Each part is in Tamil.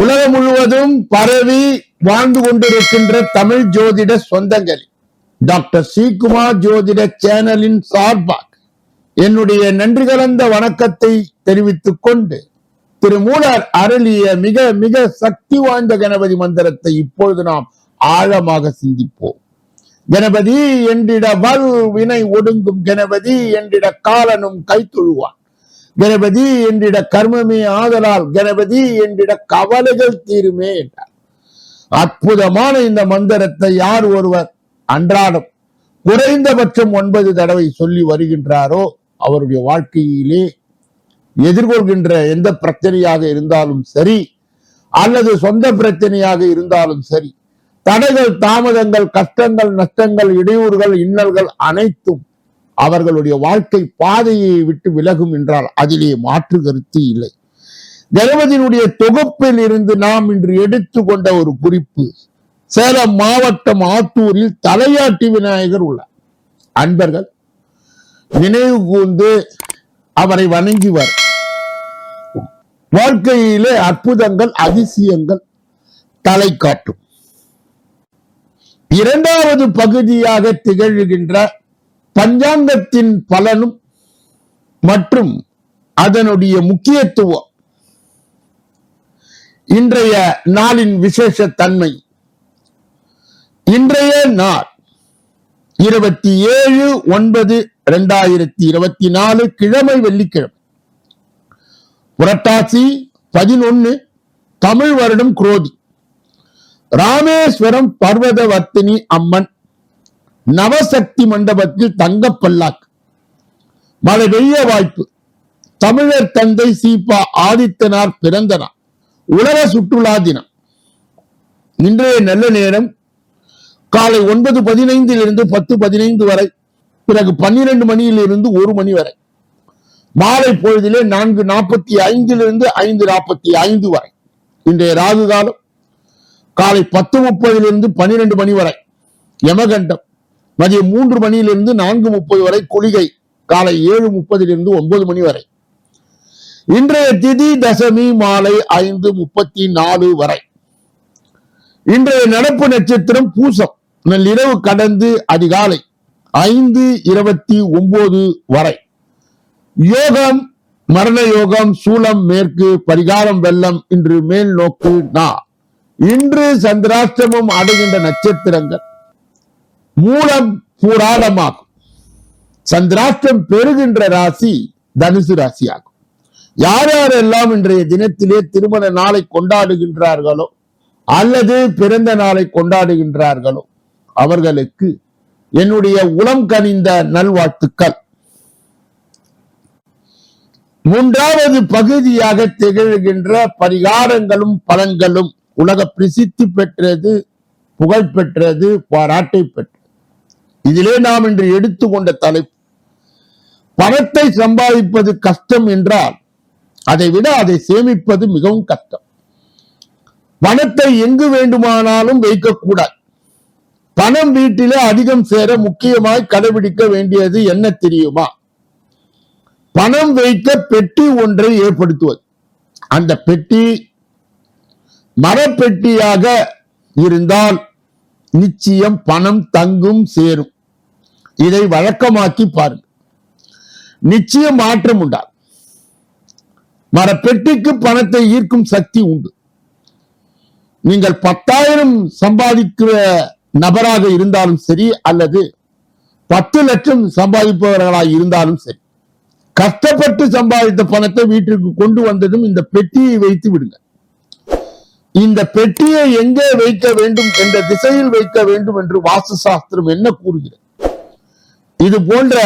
உலகம் முழுவதும் பரவி வாழ்ந்து கொண்டிருக்கின்ற தமிழ் ஜோதிட சொந்தங்கள் டாக்டர் ஸ்ரீகுமார் ஜோதிட சேனலின் சார்பாக என்னுடைய நன்றி கலந்த வணக்கத்தை தெரிவித்துக் கொண்டு திருமூலர் அருளிய மிக மிக சக்தி வாய்ந்த கணபதி மந்திரத்தை இப்பொழுது நாம் ஆழமாக சிந்திப்போம். கணபதி என்றிட வல் வினை ஒடுங்கும், கணபதி என்றிட காலனும் கைத்தொழுவான், கணபதி என்றிட கர்மமே ஆதலால், கணபதி என்றிட கவலைகள் தீருமே என்றார். அற்புதமான இந்த மந்திரத்தை யார் ஒருவர் அன்றாடம் குறைந்தபட்சம் 9 தடவை சொல்லி வருகின்றாரோ அவருடைய வாழ்க்கையிலே எதிர்கொள்கின்ற எந்த பிரச்சனையாக இருந்தாலும் சரி, அல்லது சொந்த பிரச்சனையாக இருந்தாலும் சரி, தடைகள், தாமதங்கள், கஷ்டங்கள், நஷ்டங்கள், இடையூறுகள், இன்னல்கள் அனைத்தும் அவர்களுடைய வாழ்க்கை பாதையை விட்டு விலகும் என்றால் அதிலே மாற்று கருத்து இல்லை. கணபதியினுடைய தொகுப்பில் இருந்து நாம் இன்று எடுத்துக்கொண்ட ஒரு குறிப்பு, சேலம் மாவட்டம் ஆத்தூரில் தலையாட்டி விநாயகர் உள்ளார். அன்பர்கள் நினைவு கூர்ந்து அவரை வணங்கி வர வாழ்க்கையிலே அற்புதங்கள், அதிசயங்கள் தலை காட்டும். இரண்டாவது பகுதியாக திகழ்கின்ற பஞ்சாங்கத்தின் பலனும் மற்றும் அதனுடைய முக்கியத்துவம், இன்றைய நாளின் விசேஷ தன்மை. இன்றைய நாள் 27/9/2024 கிழமை, வெள்ளிக்கிழமை, புரட்டாசி 11, தமிழ் வருடம் குரோதி. ராமேஸ்வரம் பர்வதவர்த்தினி அம்மன் நவசக்தி மண்டபத்தில் தங்க பல்லாக்கு. மழை பெய்ய வாய்ப்பு. தமிழர் தந்தை சீபா ஆதித்தனார் பிறந்த நாள். உலக சுற்றுலா தினம். இன்றைய நல்ல நேரம் காலை 9:15 10:15 வரை, பிறகு 12 மணியிலிருந்து 1 மணி வரை. மாலை பொழுதிலே 4:45 5:45 வரை. இன்றைய ராகு காலம் காலை 10:30 12 மணி வரை. யமகண்டம் மதியம் 3 மணியிலிருந்து 4:30 வரை. குளிகை காலை 7:30 9 மணி வரை. இன்றைய திதி தசமி மாலை 5:34 வரை. இன்றைய நடப்பு நட்சத்திரம் பூசம், நள்ளிரவு கடந்து அதிகாலை 5:29 வரை. யோகம் மரண யோகம், சூலம் மேற்கு, பரிகாரம் வெள்ளம், இன்று மேல் நோக்கு நா. இன்று சந்திராஷ்டமம் அடைகின்ற நட்சத்திரங்கள் மூலம் பூராடமாகும். சந்திராஷ்டம் பெறுகின்ற ராசி தனுசு ராசி ஆகும். யார் யாரெல்லாம் இன்றைய தினத்திலே திருமண நாளை கொண்டாடுகின்றார்களோ அல்லது பிறந்த நாளை கொண்டாடுகின்றார்களோ அவர்களுக்கு என்னுடைய உளம் கனிந்த நல்வாழ்த்துக்கள். மூன்றாவது பகுதியாக திகழ்கின்ற பரிகாரங்களும் பலன்களும் உலக பிரசித்தி பெற்றது, புகழ் பெற்றது, பாராட்டை பெற்றது. இதிலே நாம் இன்று எடுத்துக்கொண்ட தலைப்பு, பணத்தை சம்பாதிப்பது கஷ்டம் என்றால் அதை விட அதை சேமிப்பது மிகவும் கஷ்டம். பணத்தை எங்கு வேண்டுமானாலும் வைக்கக்கூடாது. பணம் வீட்டிலே அதிகம் சேர முக்கியமாய் கடைபிடிக்க வேண்டியது என்ன தெரியுமா? பணம் வைக்க பெட்டி ஒன்றை ஏற்படுத்துவது. அந்த பெட்டி மரப்பெட்டியாக இருந்தால் நிச்சயம் பணம் தங்கும், சேரும். இதை வழக்கமாக்கி பாருங்கள், நிச்சயம் மாற்றம் உண்டாகும். மரப்பெட்டிக்கு பணத்தை ஈர்க்கும் சக்தி உண்டு. நீங்கள் 10,000 சம்பாதிக்கிற நபராக இருந்தாலும் சரி, அல்லது 10 லட்சம் சம்பாதிப்பவர்களாக இருந்தாலும் சரி, கஷ்டப்பட்டு சம்பாதித்த பணத்தை வீட்டிற்கு கொண்டு வந்ததும் இந்த பெட்டியை வைத்து விடுங்க. இந்த பெட்டியை எங்கே வைக்க வேண்டும், என்ற திசையில் வைக்க வேண்டும் என்று வாஸ்து சாஸ்திரம் என்ன கூறுகிறது? இது போன்ற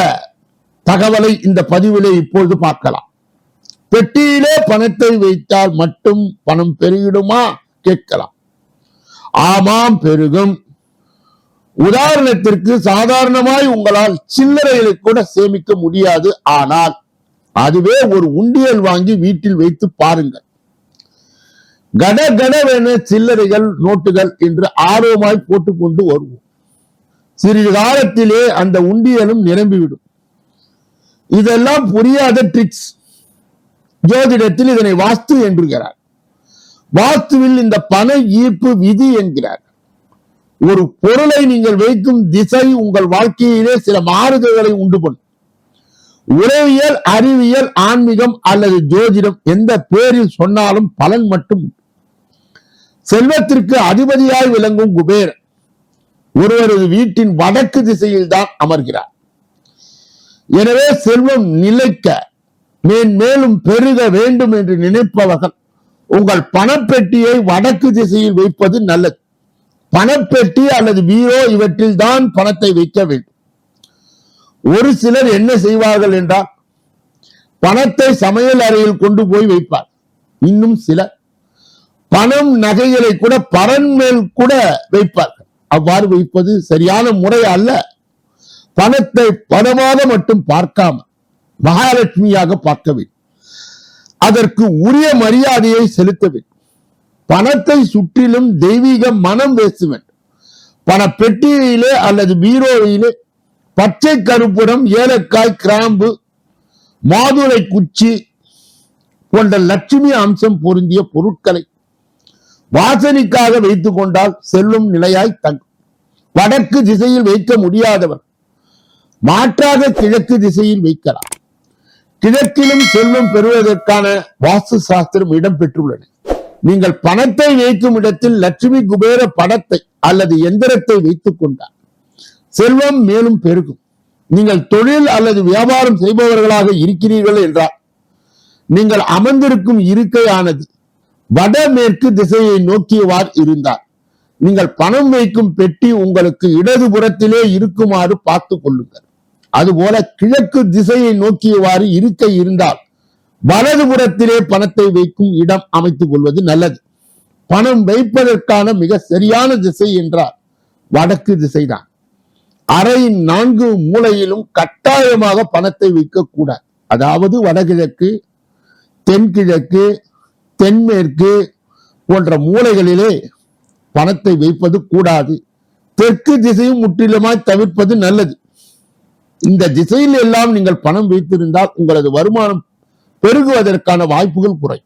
தகவலை இந்த பதிவிலே இப்பொழுது பார்க்கலாம். பெட்டியிலே பணத்தை வைத்தால் மட்டும் பணம் பெருகிடுமா கேட்கலாம். ஆமாம், பெருகும். உதாரணத்திற்கு, சாதாரணமாய் உங்களால் சில்லறைகளை கூட சேமிக்க முடியாது. ஆனால் அதுவே ஒரு உண்டியல் வாங்கி வீட்டில் வைத்து பாருங்கள். கடகடவென சில்லறைகள், நோட்டுகள் என்று ஆர்வமாய் போட்டுக்கொண்டு வருவோம். சிறிது காலத்திலே அந்த உண்டியலும் நிரம்பிவிடும். இதெல்லாம் புரியாத ட்ரிக்ஸ். ஜோதிடத்தில் இதனை வாஸ்து என்கிறார். வாஸ்துவில் இந்த பண ஈர்ப்பு விதி என்கிறார். ஒரு பொருளை நீங்கள் வைக்கும் திசை உங்கள் வாழ்க்கையிலே சில மாறுதல்களை உண்டு பண்ணும். உளவியல், அறிவியல், ஆன்மீகம் அல்லது ஜோதிடம் எந்த பேரில் சொன்னாலும் பலன் மட்டும். செல்வத்திற்கு அதிபதியாய் விளங்கும் குபேரன் ஒருவரது வீட்டின் வடக்கு திசையில் தான் அமர்கிறார். எனவே செல்வம் நிலைக்க, மேன்மேலும் பெருக வேண்டும் என்று நினைப்பவர்கள் உங்கள் பணப்பெட்டியை வடக்கு திசையில் வைப்பது நல்லது. பணப்பெட்டி அல்லது பீரோ இவற்றில் தான் பணத்தை வைக்க வேண்டும். ஒரு சிலர் என்ன செய்வார்கள் என்றால் பணத்தை சமையல் அறையில் கொண்டு போய் வைப்பார். இன்னும் சிலர் பணம், நகைகளை கூட பரன் மேல் கூட வைப்பார்கள். அவ்வாறு வைப்பது சரியான முறை அல்ல. பணத்தை பணமாக மட்டும் பார்க்காம மகாலட்சுமியாக பார்க்க வேண்டும். அதற்கு உரிய மரியாதையை செலுத்த வேண்டும். பணத்தை சுற்றிலும் தெய்வீக மனம் பேச வேண்டும். பணப்பெட்டியிலே அல்லது பீரோவிலே பச்சை கருப்புரம், ஏலக்காய், கிராம்பு, மாதுளை குச்சி போன்ற லட்சுமி அம்சம் பொருந்திய பொருட்களை வாசனைக்காக வைத்துக் கொண்டால் செல்வம் நிலையாய் தங்கும். வடக்கு திசையில் வைக்க முடியாதவர் மாற்றாக கிழக்கு திசையில் வைக்கலாம். கிழக்கிலும் செல்வம் பெறுவதற்கான வாஸ்து சாஸ்திரம் இடம்பெற்றுள்ளன. நீங்கள் பணத்தை வைக்கும் இடத்தில் லட்சுமி குபேர படத்தை அல்லது எந்திரத்தை வைத்துக் கொண்டால் செல்வம் மேலும் பெருகும். நீங்கள் தொழில் அல்லது வியாபாரம் செய்பவர்களாக இருக்கிறீர்கள் என்றால் நீங்கள் அமர்ந்திருக்கும் இருக்கையானது வடமேற்கு திசையை நோக்கியவாறு இருந்தால் நீங்கள் பணம் வைக்கும் பெட்டி உங்களுக்கு இடதுபுறத்திலே இருக்குமாறு பார்த்துக் கொள்ளுங்கள். அதுபோல கிழக்கு திசையை நோக்கியவாறு இருக்கை இருந்தால் வலதுபுறத்திலே பணத்தை வைக்கும் இடம் அமைத்துக் கொள்வது நல்லது. பணம் வைப்பதற்கான மிக சரியான திசை என்றால் வடக்கு திசைதான். அறையின் 4 மூலையிலும் கட்டாயமாக பணத்தை வைக்கக்கூடாது. அதாவது வடகிழக்கு, தென்கிழக்கு, தென்மேற்கு போன்ற மூலைகளிலே பணத்தை வைப்பது கூடாது. தெற்கு திசையும் முற்றிலுமாய் தவிர்ப்பது நல்லது. இந்த திசையில் எல்லாம் நீங்கள் பணம் வைத்திருந்தால் உங்களது வருமானம் பெருகுவதற்கான வாய்ப்புகள் குறை.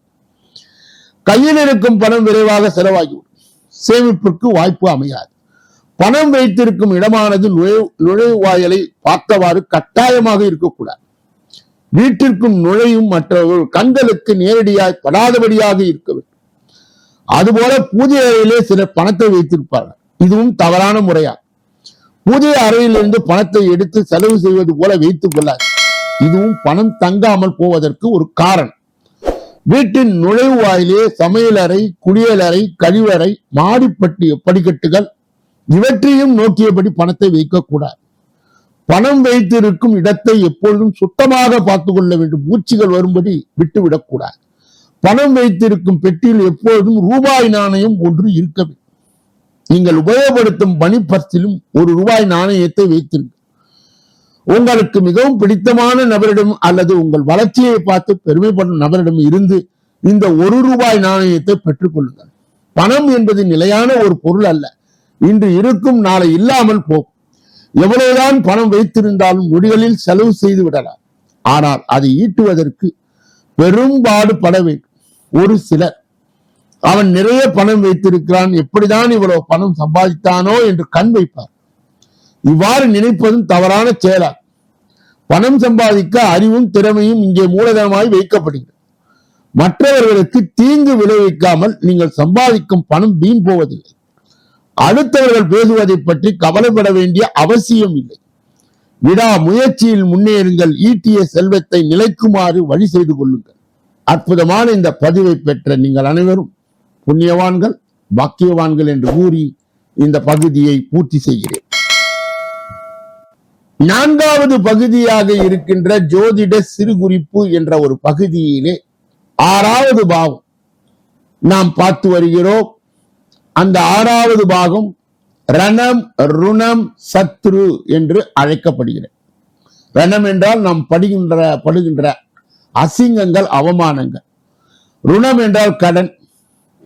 கையில் இருக்கும் பணம் விரைவாக செலவாகிவிடும். சேமிப்பிற்கு வாய்ப்பு அமையாது. பணம் வைத்திருக்கும் இடமானது நுழைவாயலை பார்த்தவாறு கட்டாயமாக இருக்கக்கூடாது. வீட்டிற்கும் நுழையும் மற்றவர்கள் கண்களுக்கு நேரடியாக படாதபடியாக இருக்க வேண்டும். அதுபோல பூஜை அறையிலே சிலர் பணத்தை வைத்திருப்பார்கள். இதுவும் தவறான முறையா. பூஜை அறையிலிருந்து பணத்தை எடுத்து செலவு செய்வது போல வைத்துக் கொள்ளாது. இதுவும் பணம் தங்காமல் போவதற்கு ஒரு காரணம். வீட்டின் நுழைவாயிலே சமையலறை, குளியலறை, கழிவறை, மாடிப்பட்டி படிக்கட்டுகள் இவற்றையும் நோக்கியபடி பணத்தை வைக்கக்கூடாது. பணம் வைத்திருக்கும் இடத்தை எப்பொழுதும் சுத்தமாக பார்த்துக் கொள்ள வேண்டும். பூச்சிகள் வரும்படி விட்டுவிடக்கூடாது. பணம் வைத்திருக்கும் பெட்டியில் எப்பொழுதும் ரூபாய் நாணயம் ஒன்று இருக்க வேண்டும். நீங்கள் உபயோகப்படுத்தும் பணிப்பர்சிலும் ஒரு ரூபாய் நாணயத்தை வைத்திருங்கள். உங்களுக்கு மிகவும் பிடித்தமான நபரிடம் அல்லது உங்கள் வளர்ச்சியை பார்த்து பெருமைப்படும் நபரிடம் இருந்து இந்த 1 ரூபாய் நாணயத்தை பெற்றுக் கொள்ளுங்கள். பணம் என்பது நிலையான ஒரு பொருள் அல்ல. இன்று இருக்கும், நாளை இல்லாமல் போகும். எவ்வளவுதான் பணம் வைத்திருந்தாலும் நொடிகளில் செலவு செய்து விடலாம். ஆனால் அதை ஈட்டுவதற்கு பெரும்பாடு பட வேண்டும். ஒரு சிலர் அவன் நிறைய பணம் வைத்திருக்கிறான், எப்படிதான் இவ்வளவு பணம் சம்பாதித்தானோ என்று கண் வைப்பார். இவ்வாறு நினைப்பதும் தவறான செயலாகும். பணம் சம்பாதிக்க அறிவும் திறமையும் இங்கே மூலதனமாய் வைக்கப்படுகிறது. மற்றவர்களுக்கு தீங்கு விளைவிக்காமல் நீங்கள் சம்பாதிக்கும் பணம் வீண் போவதில்லை. அடுத்தவர்கள் பேசுவதை பற்றி கவலைப்பட வேண்டிய அவசியம் இல்லை. விடா முயற்சியில் முன்னேறுங்கள். ஈட்டிய செல்வத்தை நிலைக்குமாறு வழி செய்து கொள்ளுங்கள். அற்புதமான இந்த பதிவை பெற்ற நீங்கள் அனைவரும் புண்ணியவான்கள், பாக்கியவான்கள் என்று கூறி இந்த பகுதியை பூர்த்தி செய்கிறேன். 4வது பகுதியாக இருக்கின்ற ஜோதிட சிறுகுறிப்பு என்ற ஒரு பகுதியிலே 6வது பாகம் நாம் பார்த்து வருகிறோம். அந்த 6வது பாகம் ரணம், ருணம், சத்ரு என்று அழைக்கப்படுகிறது. ரணம் என்றால் நாம் படுகின்ற அசிங்கங்கள், அவமானங்கள். ருணம் என்றால் கடன்.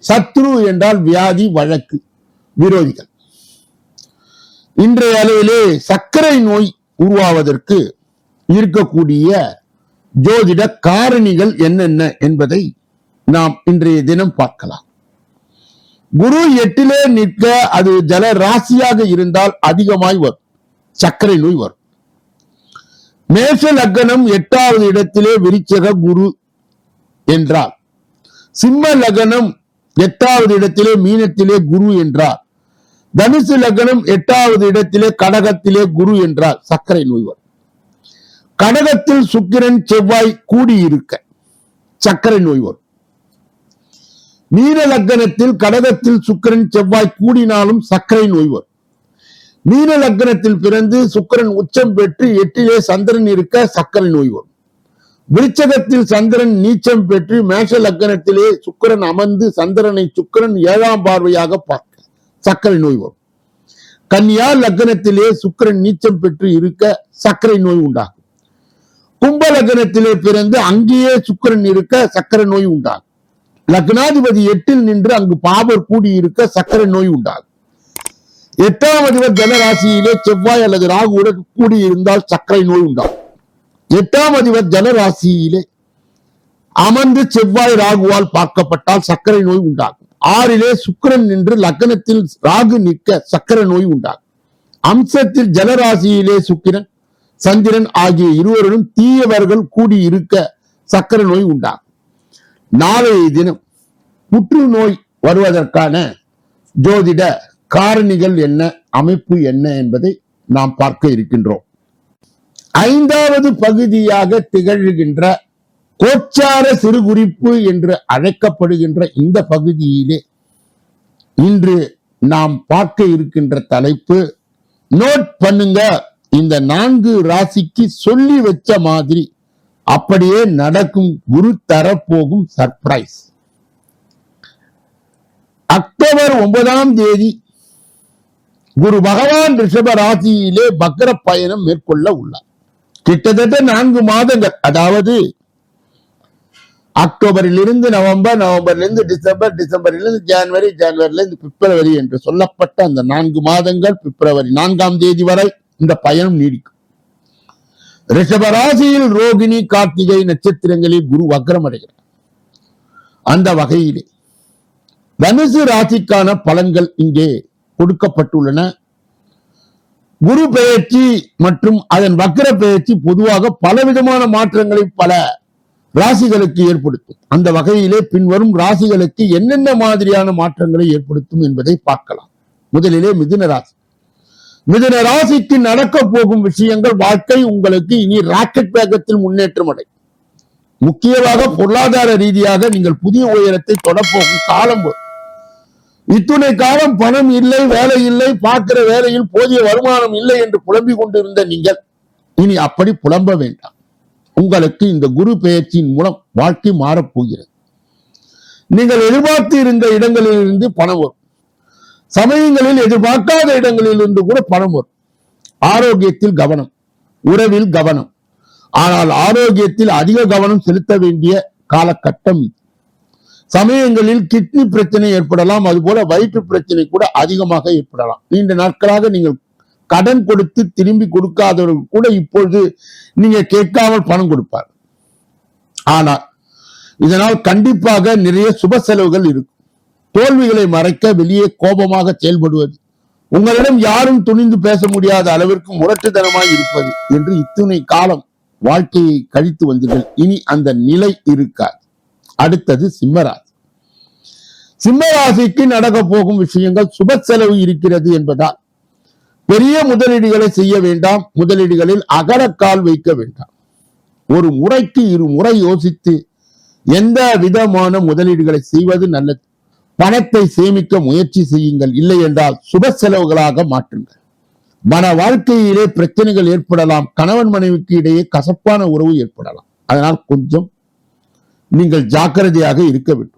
சத்ரு என்றால் வியாதி, வழக்கு, விரோதிகள். இன்றைய அளவிலே சர்க்கரை நோய் உருவாவதற்கு இருக்கக்கூடிய ஜோதிட காரணிகள் என்னென்ன என்பதை நாம் இன்றைய தினம் பார்க்கலாம். குரு 8லே நிற்க அது ஜல ராசியாக இருந்தால் அதிகமாய் வரும், சர்க்கரை நோய் வரும். மேஷ லக்னம் 8வது இடத்திலே விருச்சிக குரு என்றார். சிம்ம லக்னம் 8வது இடத்திலே மீனத்திலே குரு என்றார். தனுசு லக்னம் 8வது இடத்திலே கடகத்திலே குரு என்றார், சர்க்கரை நோய் வரும். கடகத்தில் சுக்கிரன் செவ்வாய் கூடியிருக்க சர்க்கரை நோய் வரும். மீன லக்னத்தில் கடகத்தில் சுக்கிரன் செவ்வாய் கூடினாலும் சர்க்கரை நோய் வரும். மீன லக்னத்தில் பிறந்து சுக்கிரன் உச்சம் பெற்று 8லே சந்திரன் இருக்க சர்க்கரை நோய் வரும். விருச்சகத்தில் சந்திரன் நீச்சம் பெற்று மேஷ லக்னத்திலே சுக்கிரன் அமர்ந்து சந்திரனை சுக்கிரன் 7ஆம் பார்வையாக பார்க்க சர்க்கரை நோய் வரும். கன்னியா லக்னத்திலே சுக்கிரன் நீச்சம் பெற்று இருக்க சர்க்கரை நோய் உண்டாகும். கும்ப லக்னத்திலே பிறந்து அங்கேயே சுக்கிரன் இருக்க சர்க்கரை நோய் உண்டாகும். லக்னாதிபதி 8ல் நின்று அங்கு பாபர் கூடியிருக்க சர்க்கரை நோய் உண்டாகும். 8ஆம் அதிபர் ஜலராசியிலே செவ்வாய் அல்லது ராகுவுடன் கூடியிருந்தால் சர்க்கரை நோய் உண்டாகும். 8ஆம் அதிபர் ஜலராசியிலே அமர்ந்து செவ்வாய் ராகுவால் பார்க்கப்பட்டால் சர்க்கரை நோய் உண்டாகும். 6லே சுக்கிரன் நின்று லக்னத்தில் ராகு நிற்க சர்க்கரை நோய் உண்டாகும். அம்சத்தில் ஜலராசியிலே சுக்கிரன் சந்திரன் ஆகிய இருவருடன் தீயவர்கள் கூடியிருக்க சர்க்கரை நோய் உண்டாகும். நாளைய தினம் புற்றுநோய் வருவதற்கான ஜோதிட காரணிகள் என்ன, அமைப்பு என்ன என்பதை நாம் பார்க்க இருக்கின்றோம். 5வது பகுதியாக திகழ்கின்ற கோச்சார சிறுகுறிப்பு என்று அழைக்கப்படுகின்ற இந்த பகுதியிலே இன்று நாம் பார்க்க இருக்கின்ற தலைப்பு, நோட் பண்ணுங்க, இந்த 4 ராசிக்கு சொல்லி வச்ச மாதிரி அப்படியே நடக்கும், குரு தரப்போகும் சர்ப்ரைஸ். அக்டோபர் 9ஆம் தேதி குரு பகவான் ரிஷப ராசியிலே வக்ர பயணம் மேற்கொள்ள உள்ளார். கிட்டத்தட்ட 4 மாதங்கள், அதாவது அக்டோபரிலிருந்து நவம்பர், நவம்பரிலிருந்து டிசம்பர், டிசம்பரிலிருந்து ஜனவரி, ஜனவரிலிருந்து பிப்ரவரி என்று சொல்லப்பட்ட அந்த 4 மாதங்கள் பிப்ரவரி 4ஆம் தேதி வரை இந்த பயணம் நீடிக்கும். ரிஷபராசியில் ரோகிணி கார்த்திகை நட்சத்திரங்களில் குரு வக்ரம் அடைகிறார். அந்த வகையிலே தனுசு ராசிக்கான பலன்கள் இங்கே கொடுக்கப்பட்டுள்ளன. குரு பெயர்ச்சி மற்றும் அதன் வக்ர பெயர்ச்சி பொதுவாக பலவிதமான மாற்றங்களை பல ராசிகளுக்கு ஏற்படுத்தும். அந்த வகையிலே பின்வரும் ராசிகளுக்கு என்னென்ன மாதிரியான மாற்றங்களை ஏற்படுத்தும் என்பதை பார்க்கலாம். முதலிலே மிதுன ராசி. மிதுன ராசிக்கு நடக்க போகும் விஷயங்கள், வாழ்க்கை உங்களுக்கு இனி ராக்கெட் வேகத்தில் முன்னேற்றம் அடையும். முக்கியமாக பொருளாதார ரீதியாக நீங்கள் புதிய உயரத்தை தொடப்போகும் காலம் வரும். இத்துணை காலம் பணம் இல்லை, வேலை இல்லை, பார்க்கிற வேலையில் போதிய வருமானம் இல்லை என்று புலம்பிக் கொண்டிருந்த நீங்கள் இனி அப்படி புலம்ப வேண்டாம். உங்களுக்கு இந்த குரு பெயர்ச்சியின் மூலம் வாழ்க்கை மாறப்போகிறது. நீங்கள் எதிர்பார்த்து இருந்த இடங்களில் இருந்து பணம் வரும். சமயங்களில் எதிர்பார்க்காத இடங்களில் இருந்து கூட பணம் வரும். ஆரோக்கியத்தில் கவனம், உறவில் கவனம். ஆனால் ஆரோக்கியத்தில் அதிக கவனம் செலுத்த வேண்டிய காலகட்டம் இது. சமயங்களில் கிட்னி பிரச்சனை ஏற்படலாம், அதுபோல வயிற்று பிரச்சனை கூட அதிகமாக ஏற்படலாம். நீண்ட நாட்களாக நீங்கள் கடன் கொடுத்து திரும்பி கொடுக்காதவர்கள் கூட இப்பொழுது நீங்க கேட்காமல் பணம் கொடுப்பார். ஆனால் இதனால் கண்டிப்பாக நிறைய சுப செலவுகள் இருக்கும். தோல்விகளை மறைக்க வெளியே கோபமாக செயல்படுவது, உங்களிடம் யாரும் துணிந்து பேச முடியாத அளவிற்கு முரட்டுத்தனமாய் இருப்பது என்று இத்துணை காலம் வாழ்க்கையை கழித்து வந்தீர்கள். இனி அந்த நிலை இருக்காது. அடுத்தது சிம்மராசி. சிம்மராசிக்கு நடக்க போகும் விஷயங்கள் சுப செலவு இருக்கிறது என்பதால் பெரிய முதலீடுகளை செய்ய வேண்டாம். முதலீடுகளில் அகலக்கால் வைக்க வேண்டாம். ஒரு முறைக்கு 2 முறை யோசித்து எந்த விதமான முதலீடுகளை செய்வது நல்லது. பணத்தை சேமிக்க முயற்சி செய்யுங்கள். இல்லை என்றால் சுப செலவுகளாக மாற்றுங்கள். மன வாழ்க்கையிலே பிரச்சனைகள் ஏற்படலாம். கணவன் மனைவிக்கு இடையே கசப்பான உறவு ஏற்படலாம். அதனால் கொஞ்சம் நீங்கள் ஜாக்கிரதையாக இருக்க வேண்டும்.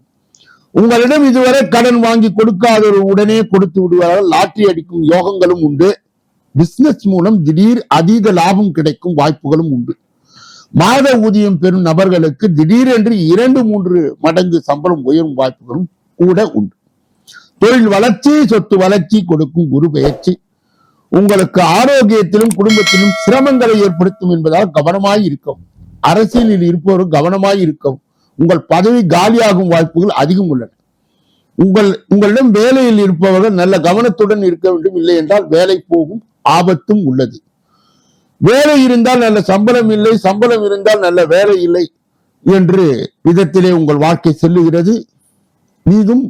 உங்களிடம் இதுவரை கடன் வாங்கி கொடுக்காதவர்கள் உடனே கொடுத்து விடுவார்கள். லாட்டரி அடிக்கும் யோகங்களும் உண்டு. பிசினஸ் மூலம் திடீர் அதீத லாபம் கிடைக்கும் வாய்ப்புகளும் உண்டு. மாத ஊதியம் பெறும் நபர்களுக்கு திடீரென்று 2-3 மடங்கு சம்பளம் உயரும் வாய்ப்புகளும் கூட உண்டு. தொழில் வளர்ச்சி, சொத்து வளர்ச்சி கொடுக்கும் குரு பெயர்ச்சி உங்களுக்கு ஆரோக்கியத்திலும் குடும்பத்திலும் சிரமங்களை ஏற்படுத்தும் என்பதால் கவனமாய் இருக்கவும். அரசியலில் இருப்பவரும் கவனமாய் இருக்கவும். உங்கள் பதவி காலியாகும் வாய்ப்புகள் அதிகம் உள்ளன. உங்களிடம் வேலையில் இருப்பவர்கள் நல்ல கவனத்துடன் இருக்க வேண்டும், இல்லை என்றால் வேலை போகும் ஆபத்தும் உள்ளது. வேலை இருந்தால் நல்ல சம்பளம் இல்லை, சம்பளம் இருந்தால் நல்ல வேலை இல்லை என்று விதத்திலே உங்கள் வாழ்க்கை செல்லுகிறது. மீதும்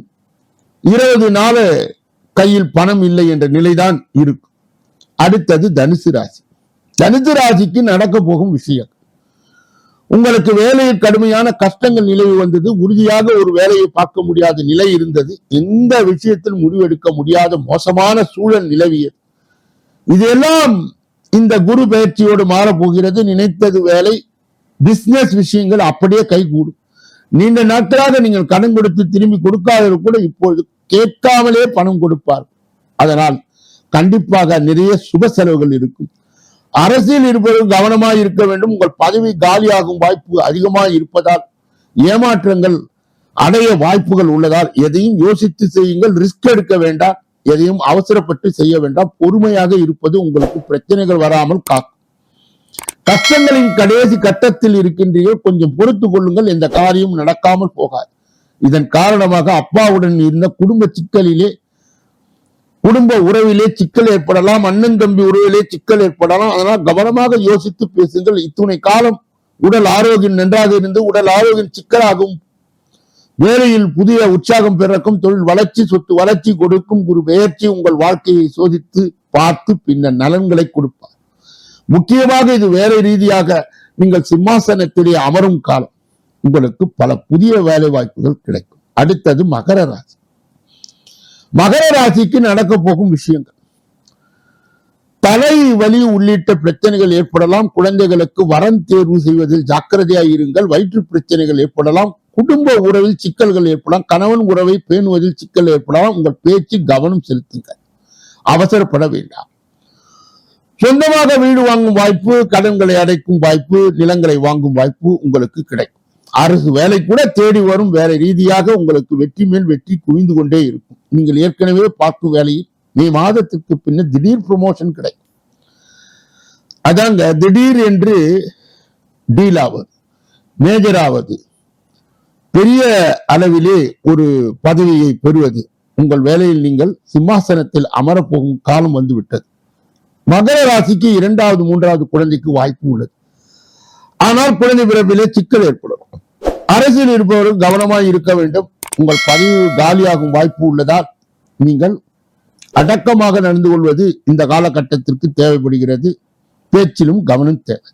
20 நாள் கையில் பணம் இல்லை என்ற நிலைதான் இருக்கும். அடுத்தது தனுசு ராசி. தனுசு ராசிக்கு நடக்க போகும் விஷயம், உங்களுக்கு வேலையில் கடுமையான கஷ்டங்கள் நிலவி வந்தது. உறுதியாக ஒரு வேலையை பார்க்க முடியாத நிலை இருந்தது. எந்த விஷயத்தில் முடிவெடுக்க முடியாத மோசமான சூழல் நிலவியது. இதெல்லாம் இந்த குரு பயிற்சியோடு மாறப்போகிறது. நினைத்தது வேலை, பிசினஸ் விஷயங்கள் அப்படியே கைகூடும். நீண்ட நாட்களாக நீங்கள் கடன் கொடுத்து திரும்பி கொடுக்காதவர் கூட இப்பொழுது கேட்காமலே பணம் கொடுப்பார். அதனால் கண்டிப்பாக நிறைய சுப செலவுகள் இருக்கும். அரசியல் இருப்பவர்கள் கவனமாக இருக்க வேண்டும். உங்கள் பதவி காலியாகும் வாய்ப்பு அதிகமாக இருப்பதால் ஏமாற்றங்கள் அடைய வாய்ப்புகள் உள்ளதால் எதையும் யோசித்து செய்யுங்கள். ரிஸ்க் எடுக்க வேண்டாம், எதையும் அவசரப்பட்டு செய்ய வேண்டாம். பொறுமையாக இருப்பது உங்களுக்கு பிரச்சனைகள் வராமல் காக்கும். கஷ்டங்களின் கடைசி கட்டத்தில் இருக்கின்றீர்கள், கொஞ்சம் பொறுத்து கொள்ளுங்கள். எந்த காரியம் நடக்காமல் போகாது. இதன் காரணமாக அப்பாவுடன் இருந்த குடும்ப சிக்கலிலே, குடும்ப உறவிலே சிக்கல் ஏற்படலாம், அண்ணன் தம்பி உறவிலே சிக்கல் ஏற்படலாம். அதனால் கவனமாக யோசித்து பேசுங்கள். இத்துணை காலம் உடல் ஆரோக்கியம் நன்றாக இருந்து உடல் ஆரோக்கியம் சிக்கலாகும். வேலையில் புதிய உற்சாகம் பிறக்கும். தொழில் வளர்ச்சி, சொத்து வளர்ச்சி கொடுக்கும். குரு பெயர்ச்சி உங்கள் வாழ்க்கையை சோதித்து பார்த்து பின்னர் நலன்களை கொடுப்பார். முக்கியமாக இது வேலை ரீதியாக நீங்கள் சிம்மாசனத்திலே அமரும் காலம். உங்களுக்கு பல புதிய வேலை வாய்ப்புகள் கிடைக்கும். அடுத்தது மகர ராசி. மகர ராசிக்கு நடக்க போகும் விஷயங்கள், தலை வலி உள்ளிட்ட பிரச்சனைகள் ஏற்படலாம். குழந்தைகளுக்கு வரன் தேர்வு செய்வதில் ஜாக்கிரதையாக இருங்கள். வயிற்று பிரச்சனைகள் ஏற்படலாம். குடும்ப உறவில் சிக்கல்கள் ஏற்படலாம். கணவன் உறவை பேணுவதில் சிக்கல் ஏற்படலாம். உங்கள் பேச்சு கவனம் செலுத்துங்கள், அவசரப்பட வேண்டாம். சொந்தமாக வீடு வாங்கும் வாய்ப்பு, கடன்களை அடைக்கும் வாய்ப்பு, நிலங்களை வாங்கும் வாய்ப்பு உங்களுக்கு கிடைக்கும். அரசு வேலை கூட தேடி வரும். வேலை ரீதியாக உங்களுக்கு வெற்றி மேல் வெற்றி குவிந்து கொண்டே இருக்கும். நீங்கள் ஏற்கனவே பார்க்கும் வேலையில் மே மாதத்திற்கு பின்னர் திடீர் ப்ரமோஷன் கிடைக்கும். அதாங்க திடீர் என்று டீல் ஆவது, மேஜர் ஆவது, பெரிய அளவிலே ஒரு பதவியை பெறுவது, உங்கள் வேலையில் நீங்கள் சிம்மாசனத்தில் அமரப்போகும் காலம் வந்துவிட்டது. மகர ராசிக்கு 2வது 3வது குழந்தைக்கு வாய்ப்பு உள்ளது. ஆனால் குழந்தை பிறப்பிலே சிக்கல் ஏற்படும். அரசியல் இருப்பவர்கள் கவனமாக இருக்க வேண்டும். உங்கள் பதவி காலியாகும் வாய்ப்பு உள்ளதால் நீங்கள் அடக்கமாக நடந்து கொள்வது இந்த காலகட்டத்திற்கு தேவைப்படுகிறது. பேச்சிலும் கவனம் தேவை.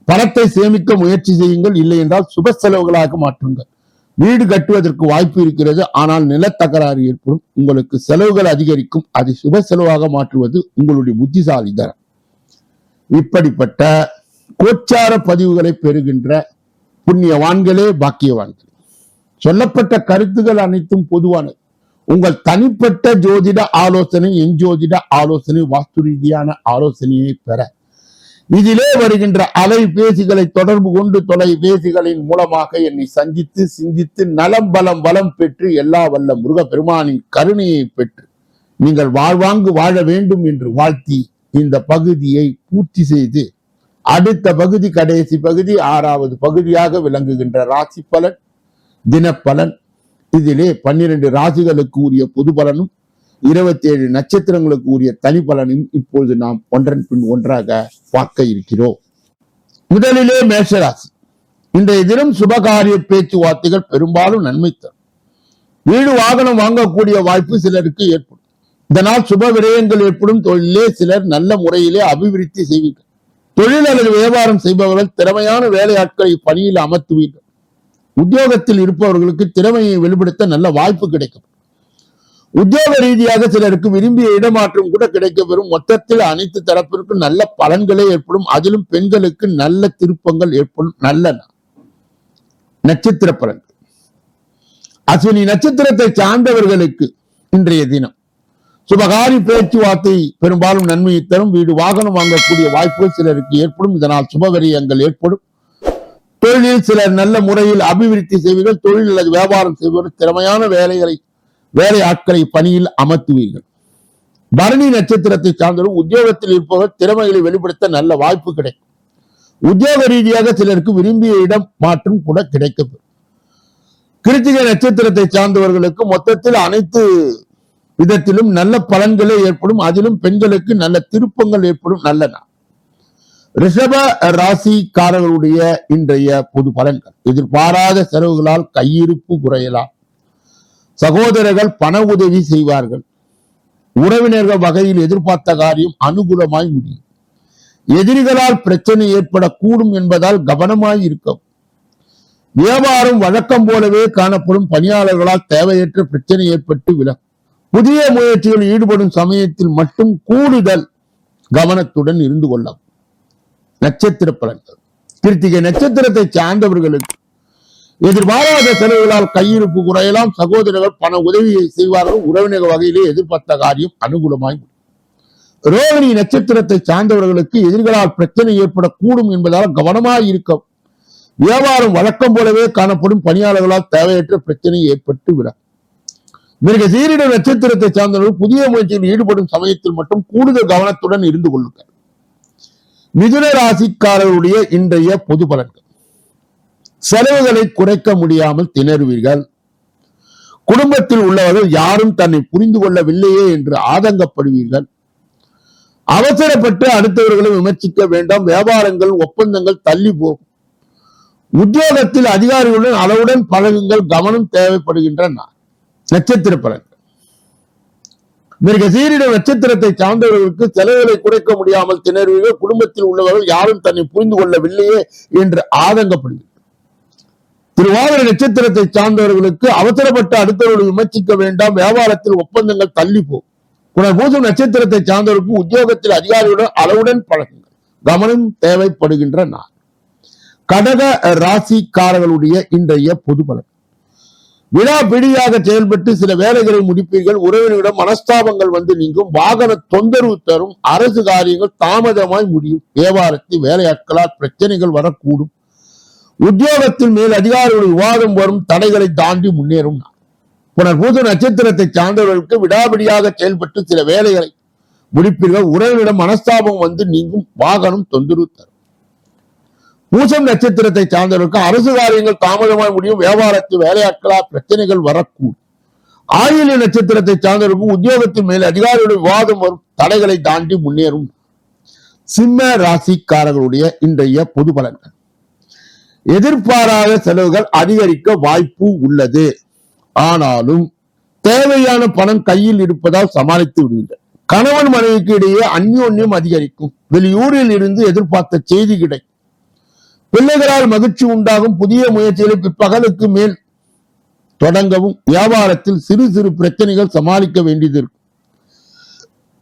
பணத்தை சேமிக்க முயற்சி செய்யுங்கள், இல்லை என்றால் சுப செலவுகளாக மாற்றுங்கள். வீடு கட்டுவதற்கு வாய்ப்பு இருக்கிறது, ஆனால் நிலத்தகராறு ஏற்படும். உங்களுக்கு செலவுகள் அதிகரிக்கும். அதை சுப செலவாக மாற்றுவது உங்களுடைய புத்திசாலித்தனம். இப்படிப்பட்ட கோச்சார பதிவுகளை பெறுகின்ற புண்ணியவான்களே பாக்கியவான்கள். சொல்லப்பட்ட கருத்துகள் அனைத்தும் பொதுவானது. உங்கள் தனிப்பட்ட ஜோதிட ஆலோசனை, என் ஜோதிட ஆலோசனை, வாஸ்து ரீதியான ஆலோசனையை பெற இதிலே வருகின்ற அலைபேசிகளை தொடர்பு கொண்டு தொலைபேசிகளின் மூலமாக என்னை சந்தித்து சிந்தித்து நலம் பலம் வளம் பெற்று எல்லா வல்ல முருகப்பெருமானின் கருணையை பெற்று நீங்கள் வாழ்வாங்கு வாழ வேண்டும் என்று வாழ்த்தி இந்த பகுதியை பூர்த்தி செய்து அடுத்த பகுதி, கடைசி பகுதி, 6வது பகுதியாக விளங்குகின்ற ராசி பலன், தினப்பலன். இதிலே 12 ராசிகளுக்கு உரிய பொது பலனும் 27 நட்சத்திரங்களுக்கு உரிய தனி பலனையும் இப்பொழுது நாம் ஒன்றன் பின் ஒன்றாக பார்க்க இருக்கிறோம். முதலிலே மேஷராசி. இன்றைய தினம் சுபகாரிய பேச்சுவார்த்தைகள் பெரும்பாலும் நன்மை தரும். வீடு வாகனம் வாங்கக்கூடிய வாய்ப்பு சிலருக்கு ஏற்படும். இதனால் சுப விரயங்கள் ஏற்படும். தொழிலே சிலர் நல்ல முறையிலே அபிவிருத்தி செய்வீர்கள். தொழில் அல்லது வியாபாரம் செய்பவர்கள் திறமையான வேலையாட்களை பணியில் அமர்த்துவீர்கள். உத்தியோகத்தில் இருப்பவர்களுக்கு திறமையை வெளிப்படுத்த நல்ல வாய்ப்பு கிடைக்கும். உத்தியோக ரீதியாக சிலருக்கு விரும்பிய இடமாற்றம் கூட கிடைக்கப்பெறும். மொத்தத்தில் அனைத்து தரப்பிற்கும் நல்ல பலன்களே ஏற்படும். அதிலும் பெண்களுக்கு நல்ல திருப்பங்கள் ஏற்படும். நல்ல நட்சத்திர பலன்கள். அஸ்வினி நட்சத்திரத்தை சார்ந்தவர்களுக்கு இன்றைய தினம் சுபகாரி பேச்சுவார்த்தை பெரும்பாலும் நன்மையை தரும். வீடு வாகனம் வாங்கக்கூடிய வாய்ப்பு சிலருக்கு ஏற்படும். இதனால் சுபவரியங்கள் ஏற்படும். தொழிலில் சிலர் நல்ல முறையில் அபிவிருத்தி செய்வீர்கள். தொழில் அல்லது வியாபாரம் செய்வர்கள் திறமையான வேலை ஆட்களை பணியில் அமர்த்துவீர்கள். பரணி நட்சத்திரத்தை சார்ந்தவர்கள் உத்தியோகத்தில் இருப்பவர் திறமைகளை வெளிப்படுத்த நல்ல வாய்ப்பு கிடைக்கும். உத்தியோக ரீதியாக சிலருக்கு விரும்பிய இடம் மாற்றம் கூட கிடைக்கப்பெறும். கிருத்திகை நட்சத்திரத்தை சார்ந்தவர்களுக்கு மொத்தத்தில் அனைத்து விதத்திலும் நல்ல பலன்களே ஏற்படும். அதிலும் பெண்களுக்கு நல்ல திருப்பங்கள் ஏற்படும். நல்ல நாள். ரிஷப ராசிக்காரர்களுடைய இன்றைய பொது பலன்கள். எதிர்பாராத செலவுகளால் கையிருப்பு குறையலாம். சகோதரர்கள் பண உதவி செய்வார்கள். உறவினர்கள் வகையில் எதிர்பார்த்த காரியம் அனுகூலமாய் முடியும். எதிரிகளால் பிரச்சனை ஏற்படக்கூடும் என்பதால் கவனமாய் இருக்கும். வியாபாரம் வழக்கம் போலவே காணப்படும். பணியாளர்களால் தேவையற்ற பிரச்சனை ஏற்பட்டு விலகும். புதிய முயற்சிகளில் ஈடுபடும் சமயத்தில் மட்டும் கூடுதல் கவனத்துடன் இருந்து கொள்ளவும். நட்சத்திர பலன்கள். கிருத்திகை நட்சத்திரத்தை சார்ந்தவர்களுக்கு எதிர்பாராத செலவுகளால் கையிருப்பு குறையலாம். சகோதரர்கள் பண உதவியை செய்வார்கள். உறவினர் வகையிலே எதிர்பார்த்த காரியம் அனுகூலமாய். ரோகிணி நட்சத்திரத்தை சார்ந்தவர்களுக்கு எதிரிகளால் பிரச்சனை ஏற்படக்கூடும் என்பதால் கவனமாய் இருக்கும். வியாபாரம் வழக்கம் போலவே காணப்படும். பணியாளர்களால் தேவையற்ற பிரச்சனை ஏற்பட்டு விடும். மிருகசீரிட நட்சத்திரத்தை சார்ந்தவர்கள் புதிய முயற்சியில் ஈடுபடும் சமயத்தில் மட்டும் கூடுதல் கவனத்துடன் இருந்து கொள்ளுங்கள். மிதுன ராசிக்காரர்களுடைய இன்றைய பொது பலன்கள். செலவுகளை குறைக்க முடியாமல் திணறுவீர்கள். குடும்பத்தில் உள்ளவர்கள் யாரும் தன்னை புரிந்து கொள்ளவில்லையே என்று ஆதங்கப்படுவீர்கள். அவசரப்பட்டு அடுத்தவர்களை விமர்சிக்க வேண்டாம். வியாபாரங்கள் ஒப்பந்தங்கள் தள்ளி போகும். உத்தியோகத்தில் அதிகாரிகளுடன் அளவுடன் பழகுங்கள். கவனம் தேவைப்படுகின்ற நட்சத்திர பலன்கள். மிருகசீரிட நட்சத்திரத்தை சார்ந்தவர்களுக்கு செலவுகளை குறைக்க முடியாமல் திணறுவீர்கள். குடும்பத்தில் உள்ளவர்கள் யாரும் தன்னை புரிந்து கொள்ளவில்லையே என்று ஆதங்கப்படுவீர்கள். திருவாதிரை நட்சத்திரத்தை சார்ந்தவர்களுக்கு அவசரப்பட்டு அடுத்தவர்களை விமர்சிக்க வேண்டாம். வியாபாரத்தில் ஒப்பந்தங்கள் தள்ளி போகும். புனர்பூசம் நட்சத்திரத்தை சார்ந்தவர்களுக்கு உத்தியோகத்தில் அதிகாரியுடன் அளவுடன் பழகுங்கள். கவனம் தேவைப்படுகின்ற நாள். கடக ராசிக்காரர்களுடைய இன்றைய பொது பலன். விழா பிடியாக செயல்பட்டு சில வேலைகளை முடிப்பீர்கள். உறவினரிடம் மனஸ்தாபங்கள் வந்து நீங்கும். வாகன தொந்தரவு தரும். அரசு காரியங்கள் தாமதமாய் முடியும். வியாபாரத்தில் வேலையாட்களால் பிரச்சனைகள் வரக்கூடும். உத்தியோகத்தில் மேல் அதிகாரிகள் விவாதம் வரும். தடைகளை தாண்டி முன்னேறும். புனர்பூச நட்சத்திரத்தை சார்ந்தவர்களுக்கு விடாபிடியாக செயல்பட்டு சில வேலைகளை முடிப்பீர்கள். உறவினரிடம் மனஸ்தாபம் வந்து நீங்கும். வாகனம் தொந்தரவு தரும். பூசம் நட்சத்திரத்தை சார்ந்தவர்களுக்கு அரசு காரியங்கள் தாமதமாய் முடியும். வியாபாரத்தில் வேலையாட்களால் பிரச்சனைகள் வரக்கூடும். ஆயில்ய நட்சத்திரத்தை சார்ந்தவர்களுக்கு உத்தியோகத்தின் மேல் அதிகாரிகளுடைய விவாதம் வரும். தடைகளை தாண்டி முன்னேறும். சிம்ம ராசிக்காரர்களுடைய இன்றைய பொது பலன்கள். எதிர்பாராத செலவுகள் அதிகரிக்க வாய்ப்பு உள்ளது. ஆனாலும் தேவையான பணம் கையில் இருப்பதால் சமாளித்து விடுவீர்கள். கணவன் மனைவிக்கு இடையே அந்யோன்யம் அதிகரிக்கும். வெளியூரில் இருந்து எதிர்பார்த்த செய்தி கிடைக்கும். பிள்ளைகளால் மகிழ்ச்சி உண்டாகும். புதிய முயற்சிகளை பிற்பகலுக்கு மேல் தொடங்கவும். வியாபாரத்தில் சிறு சிறு பிரச்சனைகள் சமாளிக்க வேண்டியது இருக்கும்.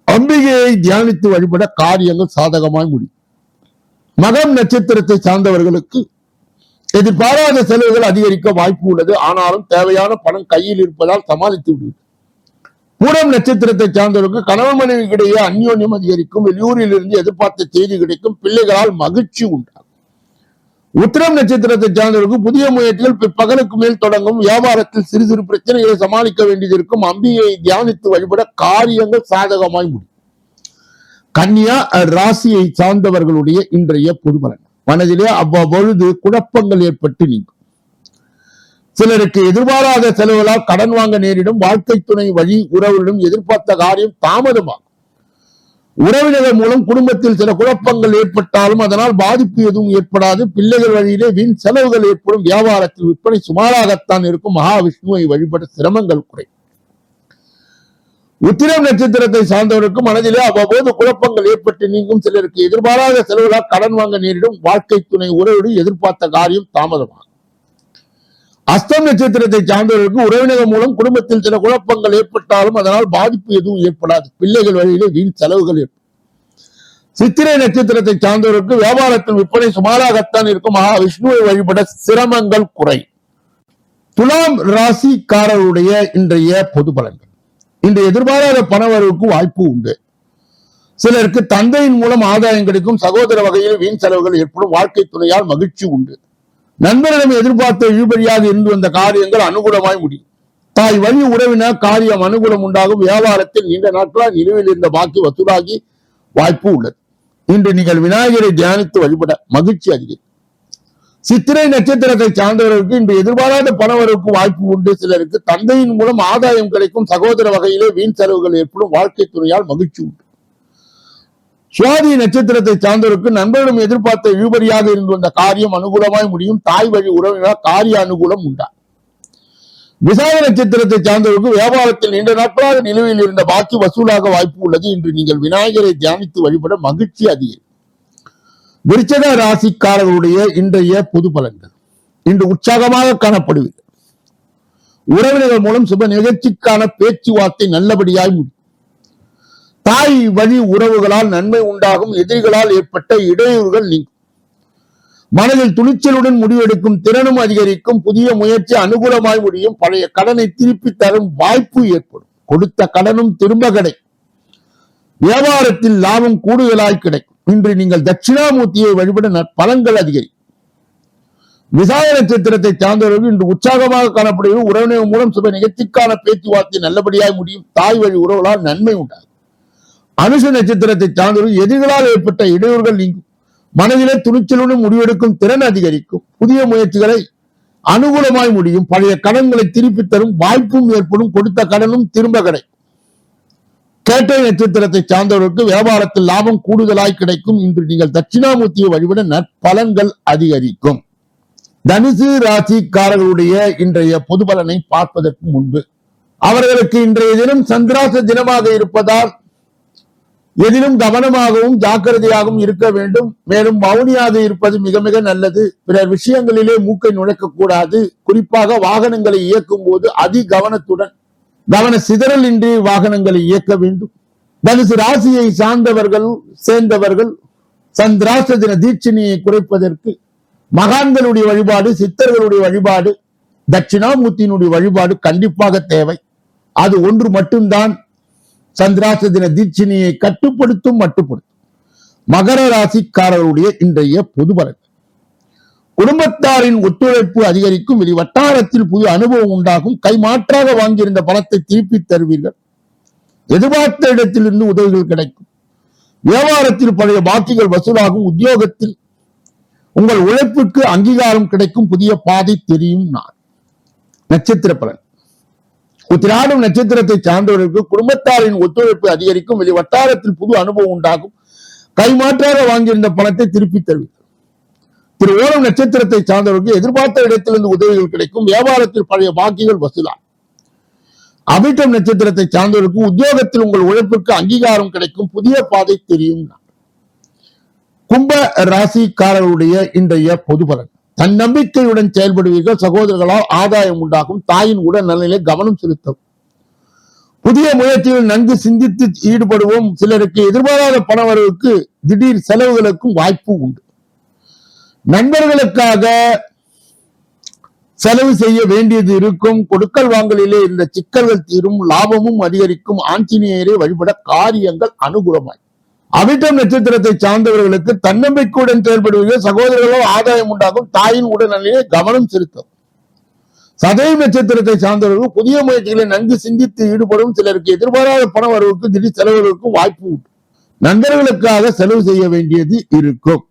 அம்பிகையை தியானித்து வழிபட காரியங்கள் சாதகமாய் முடியும். மகம் நட்சத்திரத்தை சார்ந்தவர்களுக்கு எதிர்பாராத செலவுகள் அதிகரிக்க வாய்ப்பு உள்ளது. ஆனாலும் தேவையான பணம் கையில் இருப்பதால் சமாளித்து விடுவது. பூரம் நட்சத்திரத்தை சார்ந்தவர்களுக்கு கணவன் மனைவிக்கு இடையே அந்யோன்யம் அதிகரிக்கும். வெளியூரில் இருந்து எதிர்பார்த்த செய்தி கிடைக்கும். பிள்ளைகளால் மகிழ்ச்சி உண்டாகும். உத்திரம் நட்சத்திரத்தை சார்ந்தவர்களுக்கு புதிய முயற்சிகள் பிற்பகலுக்கு மேல் தொடங்கும். வியாபாரத்தில் சிறு சிறு பிரச்சனைகளை சமாளிக்க வேண்டியது இருக்கும். அம்பிகையை தியானித்து வழிபட காரியங்கள் சாதகமாய் முடியும். கன்னியா ராசியை சார்ந்தவர்களுடைய இன்றைய பொது பலன். மனதிலே அவ்வப்பொழுது குழப்பங்கள் ஏற்பட்டு நீங்கும். சிலருக்கு எதிர்பாராத செலவுகளால் கடன் வாங்க நேரிடும். வாழ்க்கை துணை வழி உறவுகளிடம் எதிர்பார்த்த காரியம் தாமதமாகும். உறவினர்கள் மூலம் குடும்பத்தில் சில குழப்பங்கள் ஏற்பட்டாலும் அதனால் பாதிப்பு எதுவும் ஏற்படாது. பிள்ளைகள் வழியிலே வீண் செலவுகள் ஏற்படும். வியாபாரத்தில் விற்பனை சுமாராகத்தான் இருக்கும். மகாவிஷ்ணுவை வழிபட சிரமங்கள் குறை. உத்திரம் நட்சத்திரத்தை சார்ந்தவருக்கு மனதிலே அவ்வப்போது குழப்பங்கள் ஏற்பட்டு நீங்கும். சிலருக்கு எதிர்பாராத செலவுகளால் கடன் வாங்க நேரிடும். வாழ்க்கை துணை உறவோடு எதிர்பார்த்த காரியம் தாமதமாகும். அஸ்தம் நட்சத்திரத்தை சார்ந்தவர்களுக்கு உறவினர்கள் மூலம் குடும்பத்தில் சில குழப்பங்கள் ஏற்பட்டாலும் அதனால் பாதிப்பு எதுவும் ஏற்படாது. பிள்ளைகள் வழியிலே வீண் செலவுகள் ஏற்படும். சித்திரை நட்சத்திரத்தை சார்ந்தவர்களுக்கு வியாபாரத்தின் விற்பனை சுமாராகத்தான் இருக்கும். விஷ்ணுவை வழிபட சிரமங்கள் குறை. துலாம் ராசிக்காரருடைய இன்றைய பொது பலன்கள். இன்று எதிர்பாராத பணவரவுக்கு வாய்ப்பு உண்டு. சிலருக்கு தந்தையின் மூலம் ஆதாயம் கிடைக்கும். சகோதர வகையில் வீண் செலவுகள் ஏற்படும். வாழ்க்கை துணையால் மகிழ்ச்சி உண்டு. நண்பரிடம் எதிர்பார்த்த இழுபறியாக இருந்து வந்த காரியங்கள் அனுகூலமாய் முடியும். தாய் வழி உறவினர் காரியம் அனுகூலம் உண்டாகும். வியாபாரத்தில் நீண்ட நாட்களால் நிலுவையில் இருந்த பாக்கி வசூலாகி வாய்ப்பு உள்ளது. இன்று நீங்கள் விநாயகரை தியானித்து வழிபட மகிழ்ச்சி அதிகம். சித்திரை நட்சத்திரத்தை சார்ந்தவர்களுக்கு இன்று எதிர்பாராத பணவரவுக்கு வாய்ப்பு உண்டு. சிலருக்கு தந்தையின் மூலம் ஆதாயம் கிடைக்கும். சகோதர வகையிலே வீண் செலவுகள் ஏற்படும். வாழ்க்கை துணையால் மகிழ்ச்சி உண்டு. சுவாதி நட்சத்திரத்தை சார்ந்தவருக்கு நண்பர்களும் எதிர்பார்த்த இழுபறியாக இருந்து வந்த காரியம் அனுகூலமாய் முடியும். தாய் வழி உறவினால் காரிய அனுகூலம் உண்டா. விசாக நட்சத்திரத்தை சார்ந்தவருக்கு வியாபாரத்தில் நீண்ட நாட்களாக நிலுவையில் இருந்த பாக்கி வசூலாக வாய்ப்பு உள்ளது. இன்று நீங்கள் விநாயகரை தியானித்து வழிபட மகிழ்ச்சி அதிகம். விருச்சக ராசிக்காரர்களுடைய இன்றைய பொது பலன்கள். இன்று உற்சாகமாக காணப்படுவீர்கள். உறவினர்கள் மூலம் சுப நிகழ்ச்சிக்கான பேச்சுவார்த்தை நல்லபடியாய் முடியும். தாய் வழி உறவுகளால் நன்மை உண்டாகும். எதிரிகளால் ஏற்பட்ட இடையூறுகள் நீங்கும். மனதில் துணிச்சலுடன் முடிவெடுக்கும் திறனும் அதிகரிக்கும். புதிய முயற்சி அனுகூலமாய் முடியும். பழைய கடனை திருப்பி தரும் வாய்ப்பு ஏற்படும். கொடுத்த கடனும் திரும்ப கிடைக்கும். வியாபாரத்தில் லாபம் கூடுதலாய் கிடைக்கும். இன்று நீங்கள் தட்சிணாமூர்த்தியை வழிபட பலன்கள் அதிகரிக்கும். விசாக நட்சத்திரத்தை சார்ந்தவர்கள் இன்று உற்சாகமாக காணப்படுவது. உறவினர் மூலம் சுப நிகழ்ச்சிக்கான பேச்சுவார்த்தை நல்லபடியாய் முடியும். தாய் வழி உறவுகளால் நன்மை உண்டாகும். அனுஷ நட்சத்திரத்தை சார்ந்தவர்கள் எதிர்களால் ஏற்பட்ட இடையூறுகள் நீங்கும். மனதிலே துணிச்சலுடன் முடிவெடுக்கும் திறன் அதிகரிக்கும். புதிய முயற்சிகளை அனுகூலமாய் முடியும். பழைய கடன்களை திருப்பி தரும் வாய்ப்பும் ஏற்படும். கொடுத்த கடனும் திரும்ப கிடைக்கும். கேட்டை நட்சத்திரத்தை சார்ந்தவர்களுக்கு வியாபாரத்தில் லாபம் கூடுதலாய் கிடைக்கும். இன்று நீங்கள் தட்சிணாமூர்த்தியை வழிபட நற்பலன்கள் அதிகரிக்கும். தனுசு ராசிக்காரர்களுடைய இன்றைய பொது பலனை பார்ப்பதற்கு முன்பு அவர்களுக்கு இன்றைய தினம் சந்திராச தினமாக இருப்பதால் எதிலும் கவனமாகவும் ஜாக்கிரதையாகவும் இருக்க வேண்டும். மேலும் மௌனியாக இருப்பது மிக மிக நல்லது. பிறர் விஷயங்களிலே மூக்கை நுழைக்க கூடாது. குறிப்பாக வாகனங்களை இயக்கும் போது அதி கவனத்துடன் கவன சிதறல் இன்றி வாகனங்களை இயக்க வேண்டும். தனுசு ராசியை சேர்ந்தவர்கள் சந்திராச தின தீட்சணியை குறைப்பதற்கு மகான்களுடைய வழிபாடு, சித்தர்களுடைய வழிபாடு, தட்சிணாமூர்த்தியினுடைய வழிபாடு கண்டிப்பாக தேவை. அது ஒன்று மட்டும்தான் சந்திராச தின தீட்சணியை மட்டுப்படுத்தும். மகர ராசிக்காரர்களுடைய இன்றைய பொது பலன். குடும்பத்தாரின் ஒத்துழைப்பு அதிகரிக்கும். வெளி வட்டாரத்தில் புதிய அனுபவம் உண்டாகும். கைமாற்றாக வாங்கியிருந்த பணத்தை திருப்பி தருவீர்கள். எதிர்பார்த்த இடத்திலிருந்து உதவிகள் கிடைக்கும். வியாபாரத்தில் பழைய பாக்கிகள் வசூலாகும். உத்தியோகத்தில் உங்கள் உழைப்புக்கு அங்கீகாரம் கிடைக்கும். புதிய பாதை தெரியும். நட்சத்திர பலன். உத்திராடம் நட்சத்திரத்தை சார்ந்தவர்களுக்கு குடும்பத்தாரின் ஒத்துழைப்பு அதிகரிக்கும். வெளி வட்டாரத்தில் புது அனுபவம் உண்டாகும். கைமாற்றாக வாங்கியிருந்த பணத்தை திருப்பி தருவீர்கள். திரு ஓணம் நட்சத்திரத்தை சார்ந்தவர்களுக்கு எதிர்பார்த்த இடத்திலிருந்து உதவிகள் கிடைக்கும். வியாபாரத்தில் பழைய பாக்கிகள் வசூலாகும். அவிட்டம் நட்சத்திரத்தை சார்ந்தவர்களுக்கு உத்தியோகத்தில் உங்கள் உழைப்புக்கு அங்கீகாரம் கிடைக்கும். புதிய பாதை தெரியும். கும்ப ராசிக்காரர்களுடைய இன்றைய பொது பலன். தன்னம்பிக்கையுடன் செயல்படுவீர்கள். சகோதரர்களால் ஆதாயம் உண்டாகும். தாயின் உடல் நலனிலே கவனம் செலுத்தவும். புதிய முயற்சிகள் நன்கு சிந்தித்து ஈடுபடுவோம். சிலருக்கு எதிர்பாராத பண வரவுக்கு திடீர் செலவுகளுக்கும் வாய்ப்பு உண்டு. நண்பர்களுக்காக செலவு செய்ய வேண்டியது இருக்கும். கொடுக்கல் வாங்கலிலே இருந்த சிக்கல்கள் தீரும். லாபமும் அதிகரிக்கும். ஆஞ்சநேயரை வழிபட காரியங்கள் அனுகூலமாய். அவிட்டம் நட்சத்திரத்தை சார்ந்தவர்களுக்கு தன்னம்பிக்கையுடன் செயல்படுவீர்கள். சகோதரர்களால் ஆதாயம் உண்டாகும். தாயின் உடல்நிலையை கவனம் செலுத்தும். சதயம் நட்சத்திரத்தை சார்ந்தவர்கள் புதிய முயற்சிகளை நன்கு சிந்தித்து ஈடுபடும். சிலருக்கு எதிர்பாராத பண வரவுக்கு திடீர் செலவுகளுக்கும் வாய்ப்பு உண்டு. நண்பர்களுக்காக செலவு செய்ய வேண்டியது இருக்கும்.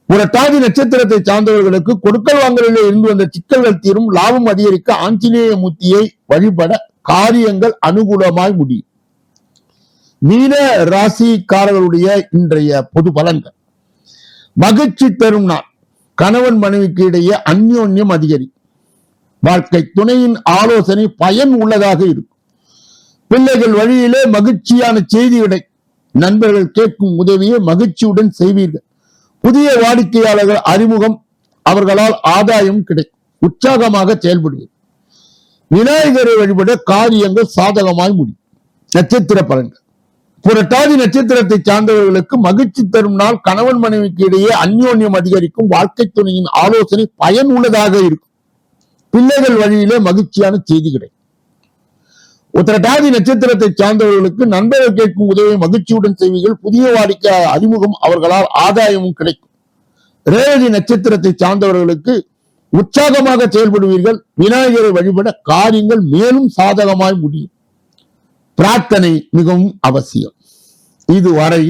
புரட்டாதி நட்சத்திரத்தை சார்ந்தவர்களுக்கு கொடுக்கல் வாங்கலில் இருந்து வந்த சிக்கல்கள் தீரும். லாபம் அதிகரிக்க ஆஞ்சநேய மூர்த்தியை வழிபட காரியங்கள் அனுகூலமாய் முடியும். மீன ராசிக்காரர்களுடைய இன்றைய பொது பலன்கள். மகிழ்ச்சி தரும் நாள். கணவன் மனைவிக்கு இடையே அந்யோன்யம் அதிகரிக்கும். வாழ்க்கை துணையின் ஆலோசனை பயன் உள்ளதாக இருக்கும். பிள்ளைகள் வழியிலே மகிழ்ச்சியான செய்தி கிடைக்கும். நண்பர்கள் கேட்கும் உதவியை மகிழ்ச்சியுடன் செய்வீர்கள். புதிய வாடிக்கையாளர்கள் அறிமுகம். அவர்களால் ஆதாயம் கிடைக்கும். உற்சாகமாக செயல்படுவீர்கள். விநாயகரை வழிபட காரியங்கள் சாதகமாய் முடியும். நட்சத்திர பலன்கள். புரட்டாதி நட்சத்திரத்தை சார்ந்தவர்களுக்கு மகிழ்ச்சி தரும் நாள். கணவன் மனைவிக்கு இடையே அந்யோன்யம் அதிகரிக்கும். வாழ்க்கை துணையின் ஆலோசனை பயன் உள்ளதாக இருக்கும். பிள்ளைகள் வழியிலே மகிழ்ச்சியான செய்தி கிடைக்கும். உத்திரட்டாதி நட்சத்திரத்தை சார்ந்தவர்களுக்கு நண்பர்கள் கேட்கும் உதவியை மகிழ்ச்சியுடன் செய்வீர்கள். புதிய வாடிக்கை அறிமுகம். அவர்களால் ஆதாயமும் கிடைக்கும். ரேவதி நட்சத்திரத்தை சார்ந்தவர்களுக்கு உற்சாகமாக செயல்படுவீர்கள். விநாயகரை வழிபட காரியங்கள் மேலும் சாதகமாய் முடியும். பிரார்த்தனை மிகவும் அவசியம். இதுவரை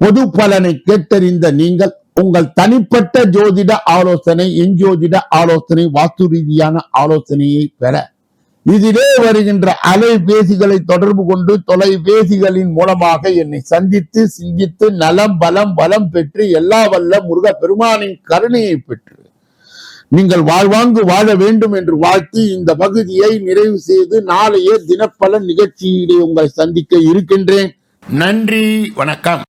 பொது பலனை கேட்டறிந்த நீங்கள் உங்கள் தனிப்பட்ட ஜோதிட ஆலோசனை, எஞ்சோதிட ஆலோசனை, வாஸ்து ரீதியான ஆலோசனையை பெற இதிலே வருகின்ற அலைபேசிகளை தொடர்பு கொண்டு தொலைபேசிகளின் மூலமாக என்னை சந்தித்து சிந்தித்து நலம் பலம் வளம் பெற்று எல்லா வல்ல முருக பெருமானின் கருணையை பெற்று நீங்கள் வாழ்வாங்கு வாழ வேண்டும் என்று வாழ்த்தி இந்த பகுதியை நிறைவு செய்து நாளைய தினப்பலன் நிகழ்ச்சியிலே உங்களை சந்திக்க இருக்கின்றேன். நன்றி, வணக்கம்.